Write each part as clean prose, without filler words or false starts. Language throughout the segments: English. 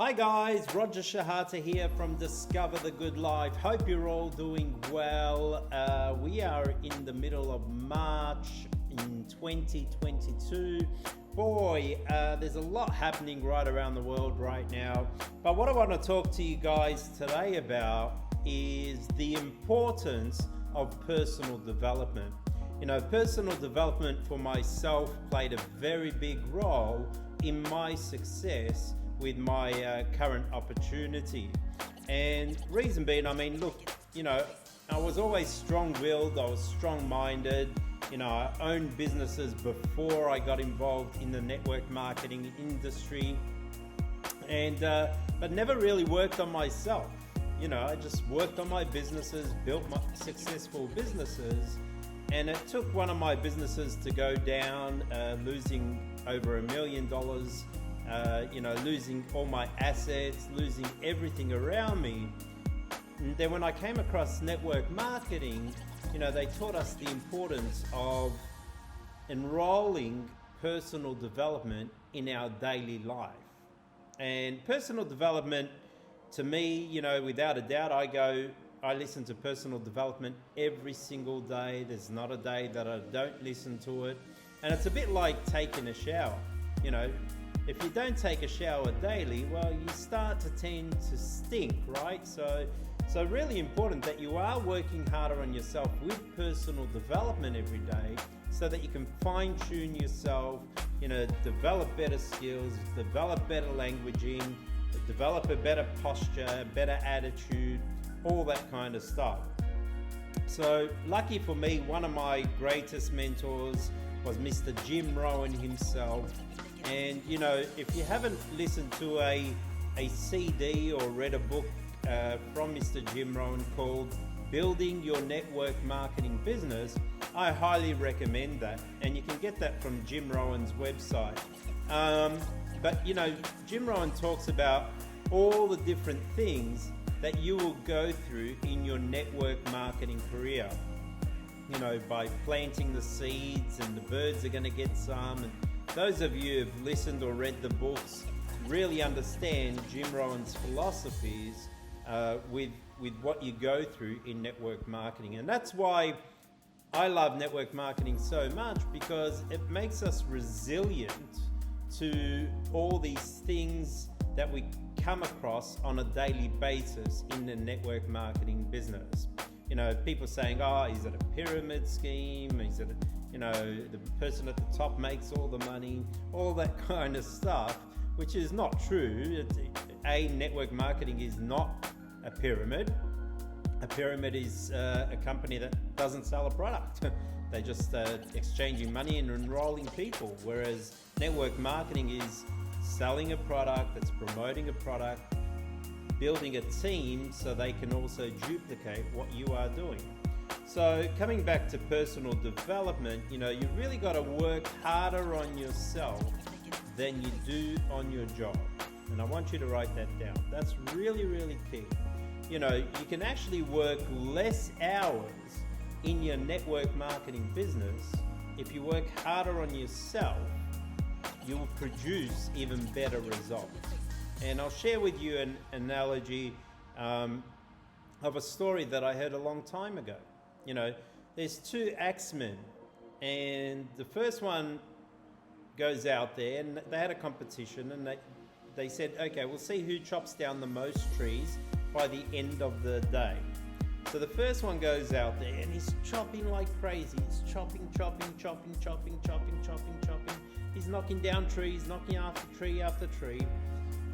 Hi guys, Roger Shahata here from Discover the Good Life. Hope you're all doing well. We are in the middle of March in 2022. Boy, there's a lot happening right around the world right now. But what I want to talk to you guys today about is the importance of personal development. You know, personal development for myself played a very big role in my success with my current opportunity. And reason being, I mean, look, you know, I was always strong-willed, I was strong-minded. You know, I owned businesses before I got involved in the network marketing industry, and but never really worked on myself. You know, I just worked on my businesses, built my successful businesses, and it took one of my businesses to go down, losing over $1 million, losing all my assets, losing everything around me. And then when I came across network marketing, you know, they taught us the importance of enrolling personal development in our daily life. And personal development, to me, you know, without a doubt, I listen to personal development every single day. There's not a day that I don't listen to it. And it's a bit like taking a shower. You know, if you don't take a shower daily, well, you start to tend to stink, right? So really important that you are working harder on yourself with personal development every day so that you can fine-tune yourself, you know, develop better skills, develop better languaging, develop a better posture, better attitude, all that kind of stuff. So lucky for me, one of my greatest mentors was Mr. Jim Rohn himself. And you know, if you haven't listened to a CD or read a book from Mr. Jim Rohn called Building Your Network Marketing Business, I highly recommend that. And you can get that from Jim Rohn's website. But you know, Jim Rohn talks about all the different things that you will go through in your network marketing career. You know, by planting the seeds, and the birds are going to get some. And those of you who've listened or read the books really understand Jim Rohn's philosophies with what you go through in network marketing. And that's why I love network marketing so much, because it makes us resilient to all these things that we come across on a daily basis in the network marketing business. You know, people saying, oh, is it a pyramid scheme? Is it, you know, the person at the top makes all the money? All that kind of stuff, which is not true. Network marketing is not a pyramid. A pyramid is a company that doesn't sell a product. They just exchanging money and enrolling people. Whereas network marketing is selling a product, it's promoting a product, building a team so they can also duplicate what you are doing. So coming back to personal development, you know, you really got to work harder on yourself than you do on your job. And I want you to write that down. That's really, really key. You know, you can actually work less hours in your network marketing business. If you work harder on yourself, you will produce even better results. And I'll share with you an analogy of a story that I heard a long time ago. You know, there's two axemen, and the first one goes out there, and they had a competition, and they said, okay, we'll see who chops down the most trees by the end of the day. So the first one goes out there, and he's chopping like crazy. He's chopping. He's knocking down trees, knocking after tree after tree.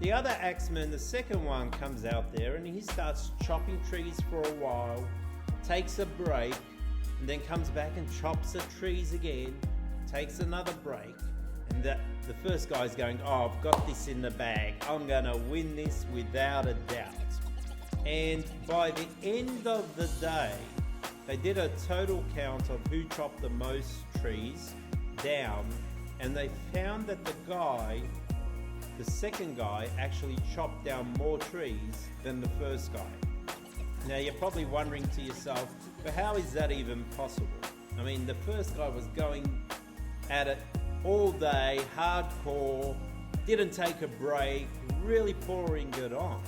The other axeman, the second one, comes out there and he starts chopping trees for a while, takes a break, and then comes back and chops the trees again, takes another break, and the first guy's going, oh, I've got this in the bag. I'm going to win this without a doubt. And by the end of the day, they did a total count of who chopped the most trees down, and they found that the second guy actually chopped down more trees than the first guy. Now you're probably wondering to yourself, but how is that even possible? I mean, the first guy was going at it all day, hardcore, didn't take a break, really pouring it on.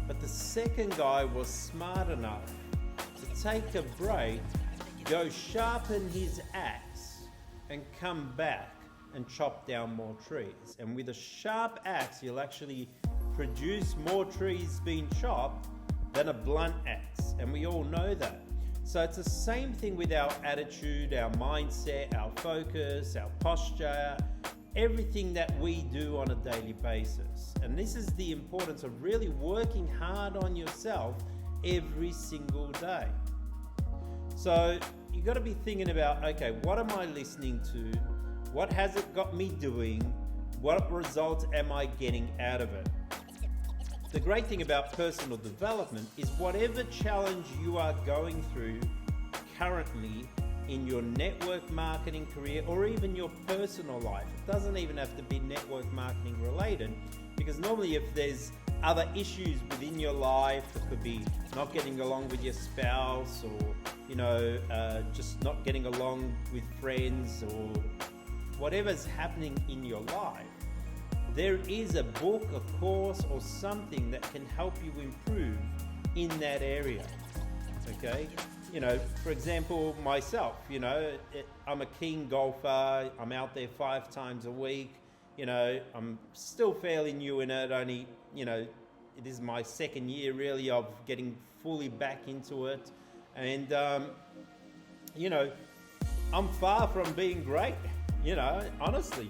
But the second guy was smart enough to take a break, go sharpen his axe, and come back and chop down more trees. And with a sharp axe, you'll actually produce more trees being chopped than a blunt axe. And we all know that. So it's the same thing with our attitude, our mindset, our focus, our posture, everything that we do on a daily basis. And this is the importance of really working hard on yourself every single day. So you got to be thinking about, okay, what am I listening to? What has it got me doing? What results am I getting out of it? The great thing about personal development is whatever challenge you are going through currently in your network marketing career or even your personal life, it doesn't even have to be network marketing related, because normally if there's other issues within your life, it could be not getting along with your spouse, or just not getting along with friends, or whatever's happening in your life, there is a book, a course, or something that can help you improve in that area. Okay? For example, myself, I'm a keen golfer. I'm out there 5 times a week. I'm still fairly new in it. Only, it is my second year really of getting fully back into it. And, I'm far from being great. Honestly,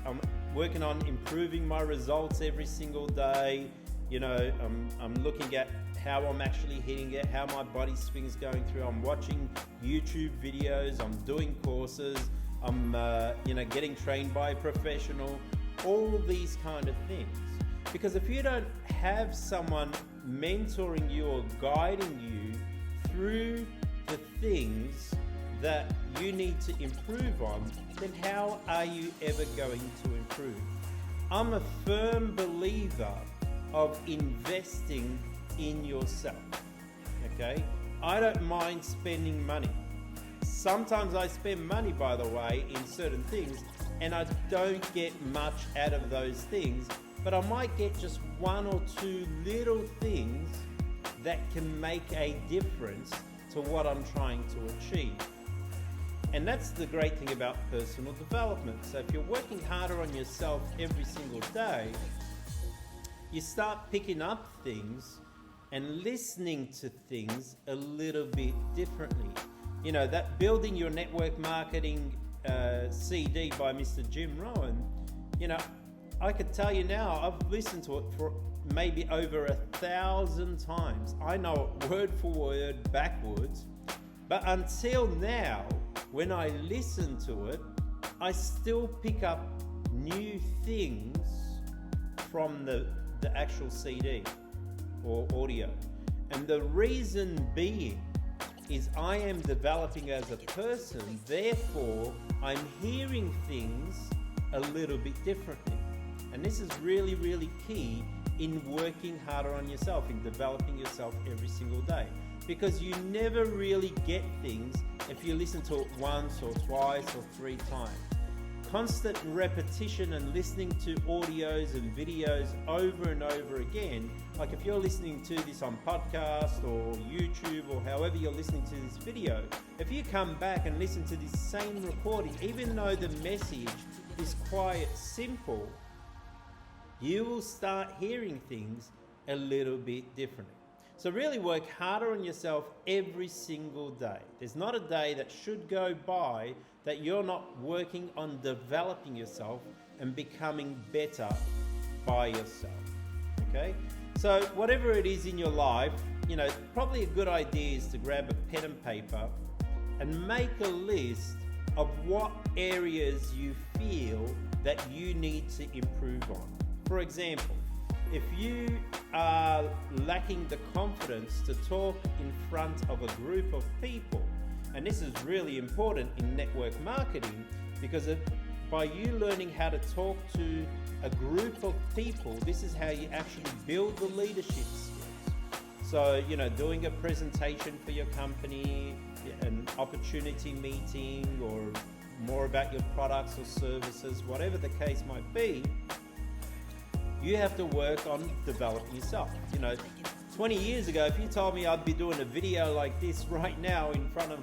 I'm working on improving my results every single day. I'm looking at how I'm actually hitting it, how my body swing is going through. I'm watching YouTube videos, I'm doing courses, I'm getting trained by a professional, all these kind of things. Because if you don't have someone mentoring you or guiding you through the things that you need to improve on, then how are you ever going to improve? I'm a firm believer of investing in yourself. Okay? I don't mind spending money. Sometimes I spend money, by the way, in certain things, and I don't get much out of those things, but I might get just 1 or 2 little things that can make a difference to what I'm trying to achieve. And that's the great thing about personal development. So if you're working harder on yourself every single day, you start picking up things and listening to things a little bit differently. That Building Your Network Marketing CD by Mr. Jim Rohn, I could tell you now, I've listened to it for maybe over 1,000 times. I know it word for word backwards, but until now, when I listen to it, I still pick up new things from the actual CD or audio. And the reason being is I am developing as a person, therefore I'm hearing things a little bit differently. And this is really, really key in working harder on yourself, in developing yourself every single day. Because you never really get things if you listen to it once or twice or 3 times. Constant repetition and listening to audios and videos over and over again, like if you're listening to this on podcast or YouTube or however you're listening to this video, if you come back and listen to this same recording, even though the message is quite simple, you will start hearing things a little bit differently. So really work harder on yourself every single day. There's not a day that should go by that you're not working on developing yourself and becoming better by yourself. Okay? So whatever it is in your life, probably a good idea is to grab a pen and paper and make a list of what areas you feel that you need to improve on. For example, if you are lacking the confidence to talk in front of a group of people, and this is really important in network marketing, because by you learning how to talk to a group of people, this is how you actually build the leadership skills. So, doing a presentation for your company, an opportunity meeting, or more about your products or services, whatever the case might be, you have to work on developing yourself. 20 years ago, if you told me I'd be doing a video like this right now in front of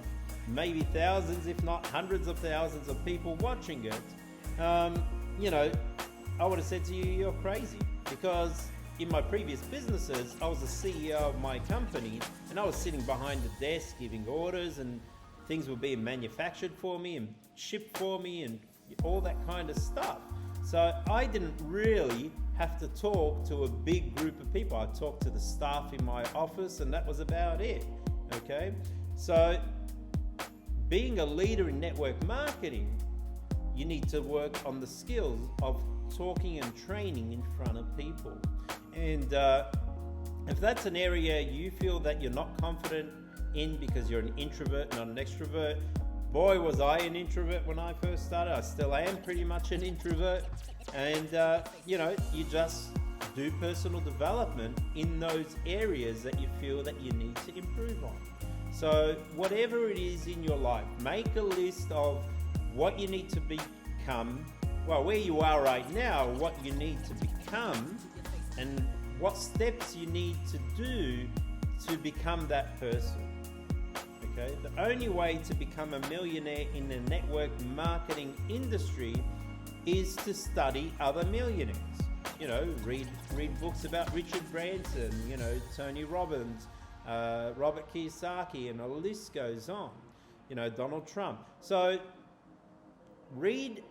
maybe thousands, if not hundreds of thousands of people watching it, I would have said to you, you're crazy. Because in my previous businesses, I was the CEO of my company, and I was sitting behind the desk giving orders, and things were being manufactured for me and shipped for me and all that kind of stuff. So I didn't really have to talk to a big group of people. I talked to the staff in my office, and that was about it. Okay, so being a leader in network marketing, you need to work on the skills of talking and training in front of people. And if that's an area you feel that you're not confident in because you're an introvert, not an extrovert, boy, was I an introvert when I first started. I still am pretty much an introvert. And, you just do personal development in those areas that you feel that you need to improve on. So whatever it is in your life, make a list of what you need to become, where you are right now, what you need to become, and what steps you need to do to become that person. Okay? The only way to become a millionaire in the network marketing industry is to study other millionaires. Read books about Richard Branson, Tony Robbins, Robert Kiyosaki, and the list goes on. Donald Trump. So read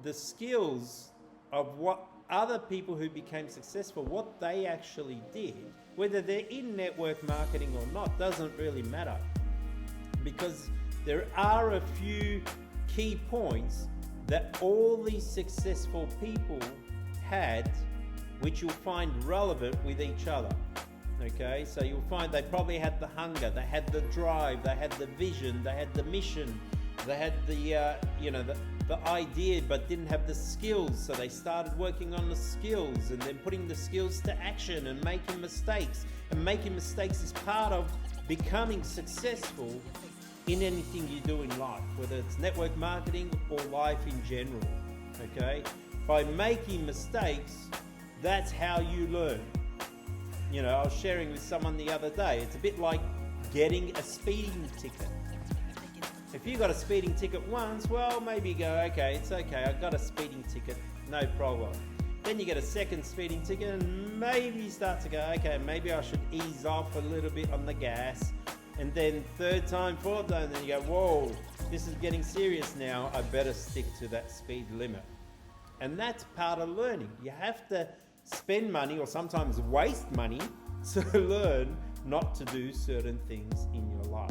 the skills of what other people who became successful, what they actually did. Whether they're in network marketing or not doesn't really matter, because there are a few key points that all these successful people had, which you'll find relevant with each other. Okay, so you'll find they probably had the hunger, they had the drive, they had the vision, they had the mission, they had the idea, but didn't have the skills. So they started working on the skills and then putting the skills to action and making mistakes. And making mistakes is part of becoming successful in anything you do in life, whether it's network marketing or life in general. Okay, by making mistakes, that's how you learn. I was sharing with someone the other day, it's a bit like getting a speeding ticket. If you got a speeding ticket once, well, maybe you go, okay, it's okay, I got a speeding ticket, no problem. Then you get a second speeding ticket, and maybe you start to go, okay, maybe I should ease off a little bit on the gas. And then third time, fourth time, then you go, whoa, this is getting serious now, I better stick to that speed limit. And that's part of learning. You have to spend money, or sometimes waste money, to learn not to do certain things in your life.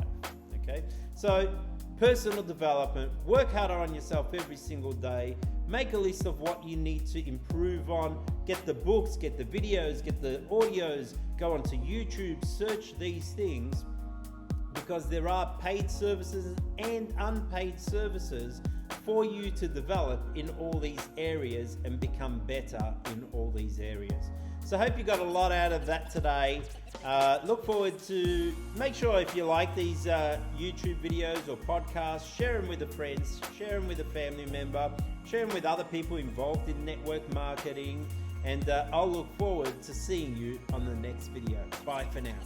Okay, so personal development, work harder on yourself every single day, make a list of what you need to improve on, get the books, get the videos, get the audios, go onto YouTube, search these things, because there are paid services and unpaid services for you to develop in all these areas and become better in all these areas. So I hope you got a lot out of that today. Look forward to, make sure if you like these YouTube videos or podcasts, share them with a friend, share them with a family member, share them with other people involved in network marketing, and I'll look forward to seeing you on the next video. Bye for now.